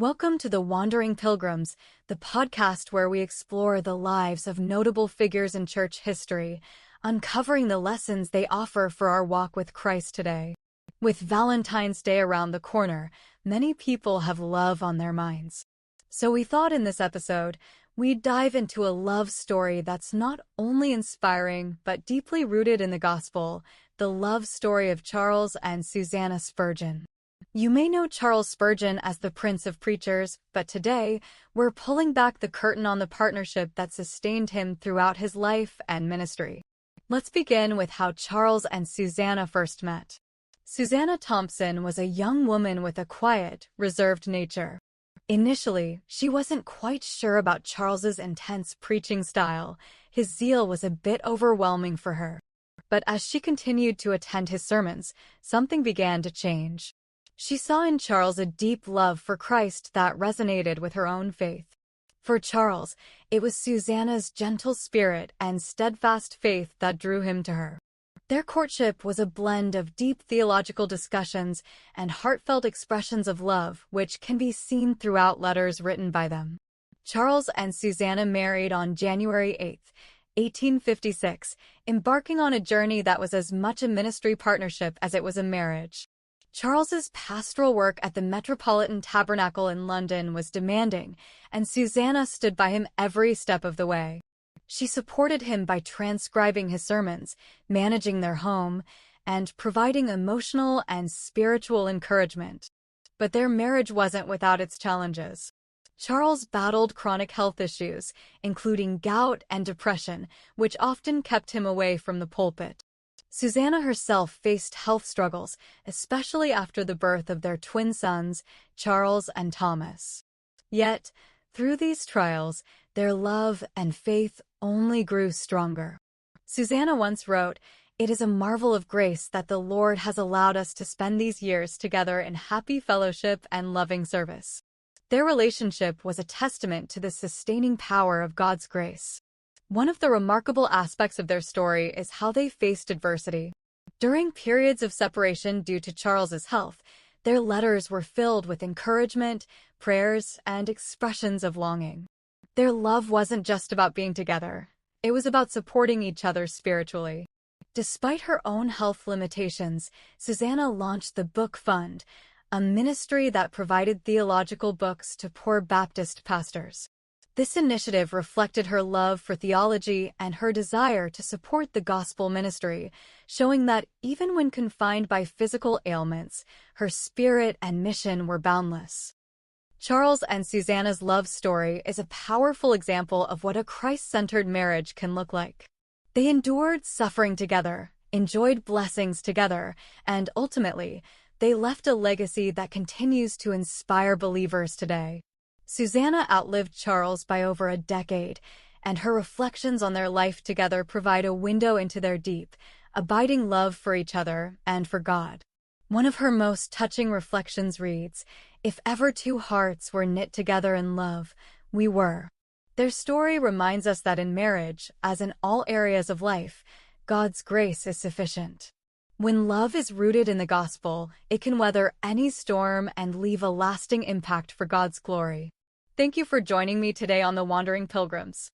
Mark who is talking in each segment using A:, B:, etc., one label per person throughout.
A: Welcome to The Wandering Pilgrims, the podcast where we explore the lives of notable figures in church history, uncovering the lessons they offer for our walk with Christ today. With Valentine's Day around the corner, many people have love on their minds. So we thought in this episode, we'd dive into a love story that's not only inspiring, but deeply rooted in the gospel, the love story of Charles and Susannah Spurgeon. You may know Charles Spurgeon as the Prince of Preachers, but today, we're pulling back the curtain on the partnership that sustained him throughout his life and ministry. Let's begin with how Charles and Susannah first met. Susannah Thompson was a young woman with a quiet, reserved nature. Initially, she wasn't quite sure about Charles's intense preaching style. His zeal was a bit overwhelming for her. But as she continued to attend his sermons, something began to change. She saw in Charles a deep love for Christ that resonated with her own faith. For Charles, it was Susannah's gentle spirit and steadfast faith that drew him to her. Their courtship was a blend of deep theological discussions and heartfelt expressions of love, which can be seen throughout letters written by them. Charles and Susannah married on January 8, 1856, embarking on a journey that was as much a ministry partnership as it was a marriage. Charles's pastoral work at the Metropolitan Tabernacle in London was demanding, and Susannah stood by him every step of the way. She supported him by transcribing his sermons, managing their home, and providing emotional and spiritual encouragement. But their marriage wasn't without its challenges. Charles battled chronic health issues, including gout and depression, which often kept him away from the pulpit. Susannah herself faced health struggles, especially after the birth of their twin sons, Charles and Thomas. Yet, through these trials, their love and faith only grew stronger. Susannah once wrote, "It is a marvel of grace that the Lord has allowed us to spend these years together in happy fellowship and loving service." Their relationship was a testament to the sustaining power of God's grace. One of the remarkable aspects of their story is how they faced adversity. During periods of separation due to Charles's health, their letters were filled with encouragement, prayers, and expressions of longing. Their love wasn't just about being together. It was about supporting each other spiritually. Despite her own health limitations, Susannah launched the Book Fund, a ministry that provided theological books to poor Baptist pastors. This initiative reflected her love for theology and her desire to support the gospel ministry, showing that even when confined by physical ailments, her spirit and mission were boundless. Charles and Susannah's love story is a powerful example of what a Christ-centered marriage can look like. They endured suffering together, enjoyed blessings together, and ultimately, they left a legacy that continues to inspire believers today. Susannah outlived Charles by over a decade, and her reflections on their life together provide a window into their deep, abiding love for each other and for God. One of her most touching reflections reads, "If ever two hearts were knit together in love, we were." Their story reminds us that in marriage, as in all areas of life, God's grace is sufficient. When love is rooted in the gospel, it can weather any storm and leave a lasting impact for God's glory. Thank you for joining me today on The Wandering Pilgrims.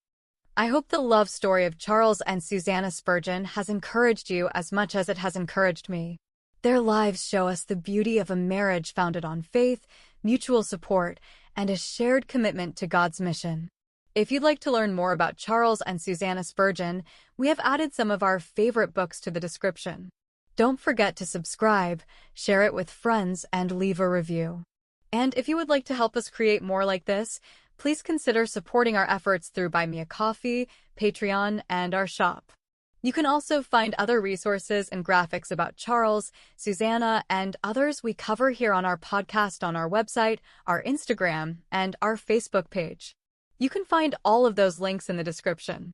A: I hope the love story of Charles and Susannah Spurgeon has encouraged you as much as it has encouraged me. Their lives show us the beauty of a marriage founded on faith, mutual support, and a shared commitment to God's mission. If you'd like to learn more about Charles and Susannah Spurgeon, we have added some of our favorite books to the description. Don't forget to subscribe, share it with friends, and leave a review. And if you would like to help us create more like this, please consider supporting our efforts through Buy Me a Coffee, Patreon, and our shop. You can also find other resources and graphics about Charles, Susannah, and others we cover here on our podcast on our website, our Instagram, and our Facebook page. You can find all of those links in the description.